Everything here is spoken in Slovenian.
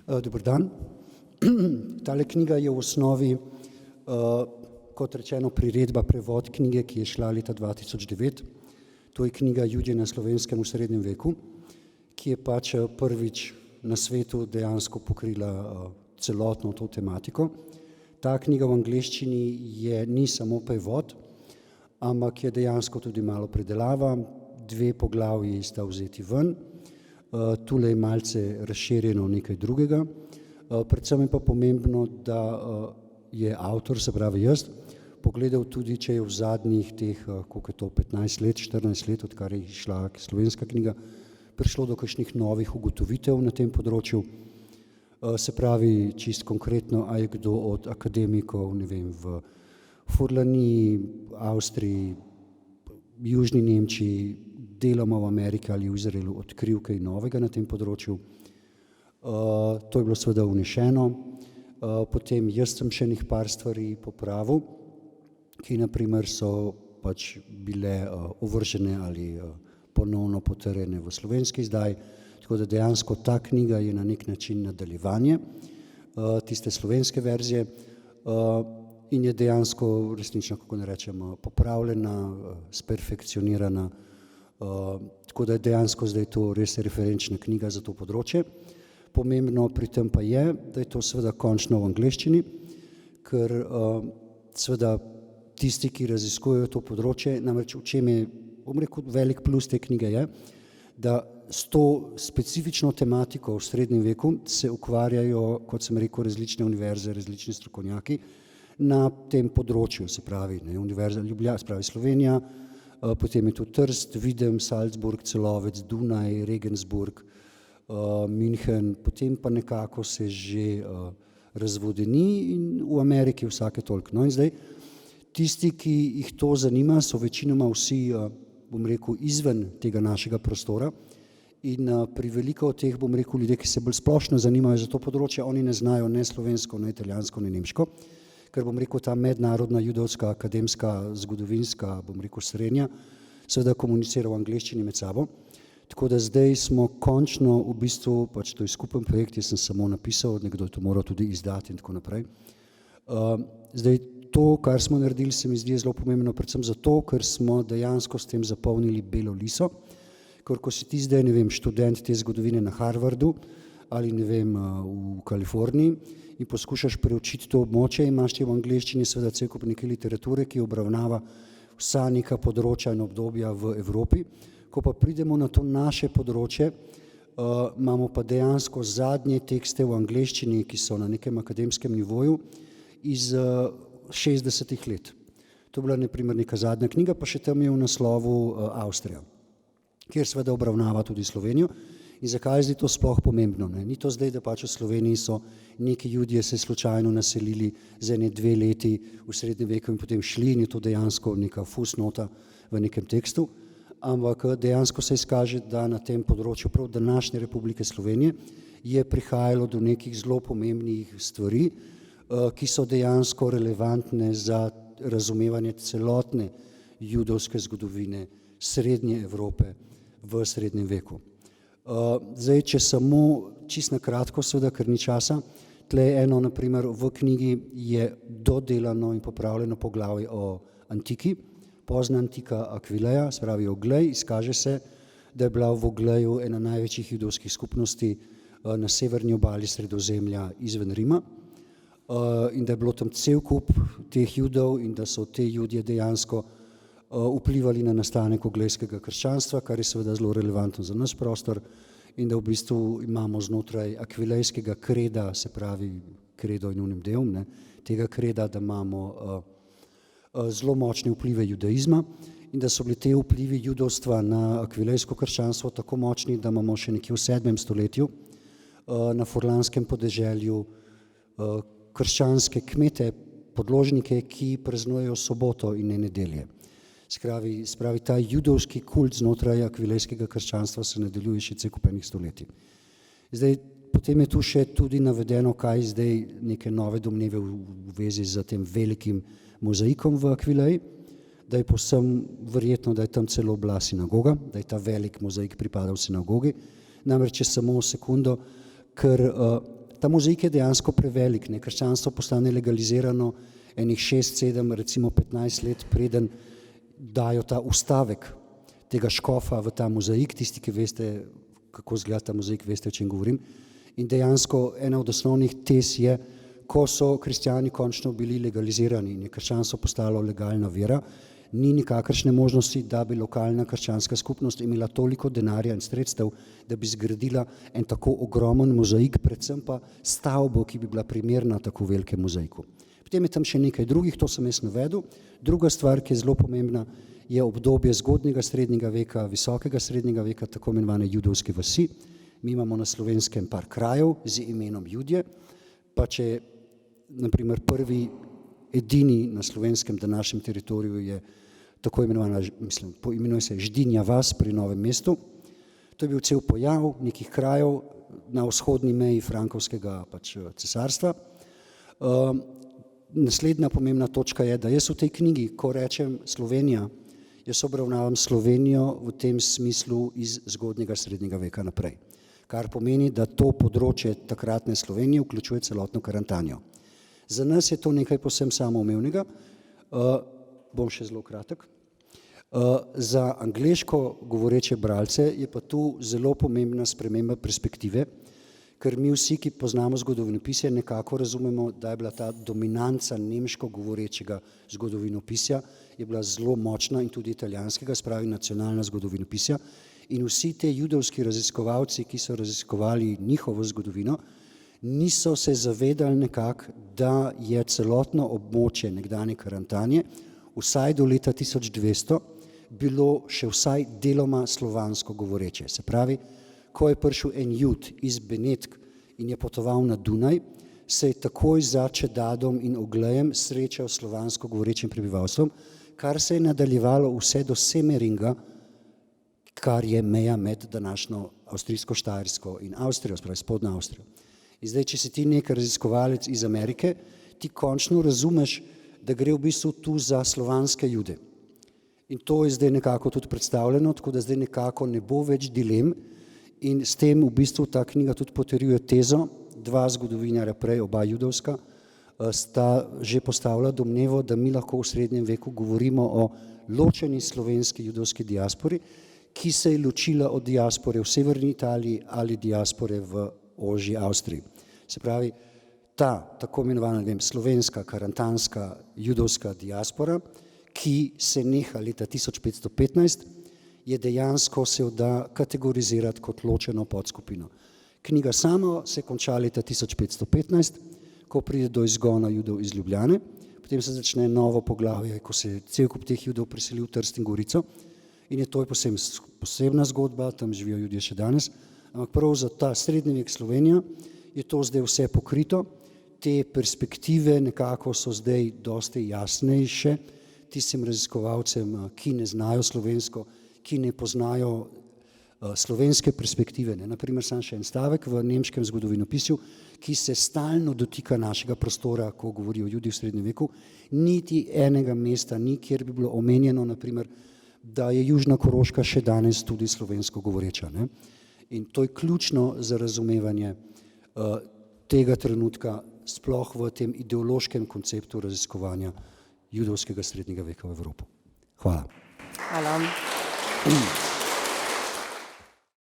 Dober dan. Tale knjiga je v osnovi, kot rečeno, priredba, prevod knjige, ki je šla leta 2009. To je knjiga Judje na Slovenskem v srednjem veku, ki je pač prvič na svetu dejansko pokrila celotno to tematiko. Ta knjiga v angleščini ni samo prevod, ampak je dejansko tudi malo predelava, 2 poglavji sta vzeti ven. Tule je malce razširjeno nekaj drugega. Predvsem je pa pomembno, da je avtor, se pravi jaz, pogledal tudi, če je v zadnjih teh, koliko je to, 15 let, 14 let, odkar je šla slovenska knjiga, prišlo do kakšnih novih ugotovitev na tem področju. Se pravi, čist konkretno, a je kdo od akademikov, ne vem, v Furlaniji, Avstriji, Južni Nemčiji, deloma v Ameriki ali v Izraelu odkril kaj novega na tem področju. To je bilo seveda vnešeno. Potem jaz sem še nekaj par stvari popravil, ki na primer so pač bile ovržene ali ponovno potrjene v slovenski izdaji, tako da dejansko ta knjiga je na nek način nadaljevanje tiste slovenske verzije in je dejansko resnično, kako ne rečem, popravljena, sperfekcionirana, tako da je dejansko zdaj to res referenčna knjiga za to področje. Pomembno pri tem pa je, da je to seveda končno v angleščini, ker seveda tisti, ki raziskujejo to področje, namreč v čem je, bom rekel, velik plus te knjige je, da s to specifično tematiko v srednjem veku se ukvarjajo, kot sem rekel, različne univerze, različni strokovnjaki na tem področju, se pravi, Univerza Ljubljana, se pravi Slovenija, potem je tu Trst, Videm, Salzburg, Celovec, Dunaj, Regensburg, München, potem pa nekako se že razvodeni in v Ameriki vsake toliko. No in zdaj, tisti, ki jih to zanima, so večinoma vsi, bom rekel, izven tega našega prostora in pri veliko od teh, bom rekel, ljudje, ki se bolj splošno zanimajo za to področje, oni ne znajo ne slovensko, ne italijansko, ne nemško, ker bom rekel, ta mednarodna judovska, akademska, zgodovinska, bom rekel, srednja, seveda komunicira v angleščini med sabo. Tako da zdaj smo končno v bistvu, pač to je skupen projekt, jaz sem samo napisal, nekdo je to moral tudi izdati in tako naprej. Zdaj to, kar smo naredili, se mi zdi zelo pomembno, predvsem zato, ker smo dejansko s tem zapolnili belo liso, ker ko si ti zdaj, ne vem, študent te zgodovine na Harvardu ali ne vem, v Kaliforniji in poskušaš preučiti to območje, imaš ti v angleščini seveda cel kup neke literature, ki obravnava vsa neka področja in obdobja v Evropi. Ko pa pridemo na to naše področje, imamo pa dejansko zadnje tekste v angleščini, ki so na nekem akademskem nivoju iz 60 let. To je bila na primer neka zadnja knjiga, pa še tam je v naslovu Avstrija, kjer seveda obravnava tudi Slovenijo. In zakaj je zdaj to sploh pomembno? Ni to zdaj, da pač v Sloveniji so neki Judje se slučajno naselili za 1-2 leti v srednjem veku in potem šli in je to dejansko neka fusnota v nekem tekstu, ampak dejansko se izkaže, da na tem področju prav današnje Republike Slovenije je prihajalo do nekih zelo pomembnih stvari, ki so dejansko relevantne za razumevanje celotne judovske zgodovine srednje Evrope v srednjem veku. Zdaj, če samo čisto na kratko, seveda, ker ni časa, tle eno, na primer, v knjigi je dodelano in popravljeno poglavje o antiki, pozna antika Akvileja, se pravi Oglej, izkaže se, da je bila v Ogleju ena največjih judovskih skupnosti na severni obali Sredozemlja izven Rima in da je bilo tam cel kup teh Judov in da so te Judje dejansko vplivali na nastanek oglejskega krščanstva, kar je seveda zelo relevantno za naš prostor in da v bistvu imamo znotraj akvilejskega kreda, se pravi kredo in unim delom, tega kreda, da imamo zelo močne vplive judaizma in da so bili te vplivi judovstva na akvilejsko krščanstvo tako močni, da imamo še nekje v 7. stoletju na furlanskem podeželju krščanske kmete, podložnike, ki praznujejo soboto in ne nedelje. Se pravi, ta judovski kult znotraj akvilejskega krščanstva se nadaljuje še cel kup enih stoletij. Zdaj, potem je tu še tudi navedeno, kaj zdaj neke nove domneve v vezi z tem velikim mozaikom v Akvileji, da je povsem verjetno, da je tam celo bila sinagoga, da je ta velik mozaik pripadal sinagogi. Namreč samo sekundo, ker ta mozaik je dejansko prevelik, ne, krščanstvo postane legalizirano enih 6, 7, recimo 15 let, preden dajo ta ustavek tega škofa v ta mozaik, tisti, ki veste, kako izgleda ta mozaik, veste, o čem govorim. In dejansko ena od osnovnih tez je, ko so kristjani končno bili legalizirani in je krščanstvo postalo legalna vera, ni nikakršne možnosti, da bi lokalna krščanska skupnost imela toliko denarja in sredstev, da bi zgradila en tako ogromen mozaik, predvsem pa stavbo, ki bi bila primerna tako velikemu mozaiku. Potem je tam še nekaj drugih, to sem jaz navedel. Druga stvar, ki je zelo pomembna, je obdobje zgodnjega srednjega veka, visokega srednjega veka, tako imenovane judovske vasi. Mi imamo na Slovenskem par krajev z imenom Judje, pa če naprimer prvi edini na slovenskem današnjem teritoriju je tako imenovana, mislim, poimenuje se Ždinja vas pri Novem mestu. To je bil cel pojav nekih krajev na vzhodni meji frankovskega cesarstva. Naslednja pomembna točka je, da jaz v tej knjigi, ko rečem Slovenija, jaz obravnavam Slovenijo v tem smislu iz zgodnjega srednjega veka naprej. Kar pomeni, da to področje takratne Slovenije vključuje celotno Karantanjo. Za nas je to nekaj povsem samoumevnega, bom še zelo kratek. Za angleško govoreče bralce je pa tu zelo pomembna sprememba perspektive, ker mi vsi, ki poznamo zgodovinopisje, nekako razumemo, da je bila ta dominanca nemško govorečega zgodovinopisja, je bila zelo močna in tudi italijanskega, spravi nacionalna zgodovinopisja. In vsi te judovski raziskovalci, ki so raziskovali njihovo zgodovino, niso se zavedali nekako, da je celotno območje nekdanje Karantanje vsaj do leta 1200 bilo še vsaj deloma slovansko govoreče. Se pravi, ko je prišel en Jud iz Benetk in je potoval na Dunaj, se je takoj za Čedadom in Oglejem srečal s slovansko govorečim prebivalstvom, kar se je nadaljevalo vse do Semeringa, kar je meja med današnjo Avstrijsko-Štajersko in Avstrijo, spravi spodnjo Avstrijo. In zdaj, če si ti nek raziskovalec iz Amerike, ti končno razumeš, da gre v bistvu tu za slovanske Jude. In to je zdaj nekako tudi predstavljeno, tako da zdaj nekako ne bo več dilem in s tem v bistvu ta knjiga tudi potrjuje tezo, dva zgodovinarja prej, oba judovska, sta že postavila domnevo, da mi lahko v srednjem veku govorimo o ločeni slovenski judovski diaspori, ki se je ločila od diaspore v severni Italiji ali diaspore v ožji Avstriji. Se pravi, ta tako imenovana, ne vem, slovenska, karantanska, judovska diaspora, ki se neha leta 1515, je dejansko se da kategorizirati kot ločeno podskupino. Knjiga sama se konča leta 1515, ko pride do izgona Judov iz Ljubljane, potem se začne novo poglavje, ko se cel kup teh Judov preseli v Trst in Gorico in je to posebna zgodba, tam živijo Judje še danes, ampak prav za ta srednji vek Slovenija je to zdaj vse pokrito, te perspektive nekako so zdaj dosti jasnejše tistim raziskovalcem, ki ne znajo slovensko, ki ne poznajo slovenske perspektive. Naprimer, sam še en stavek v nemškem zgodovinopisju, ki se stalno dotika našega prostora, ko govori o Judih v srednjem veku, niti enega mesta ni, kjer bi bilo omenjeno, naprimer, da je Južna Koroška še danes tudi slovensko govoreča. Ne? In to je ključno za razumevanje tega trenutka, sploh v tem ideološkem konceptu raziskovanja judovskega srednjega veka v Evropi. Hvala. Hvala.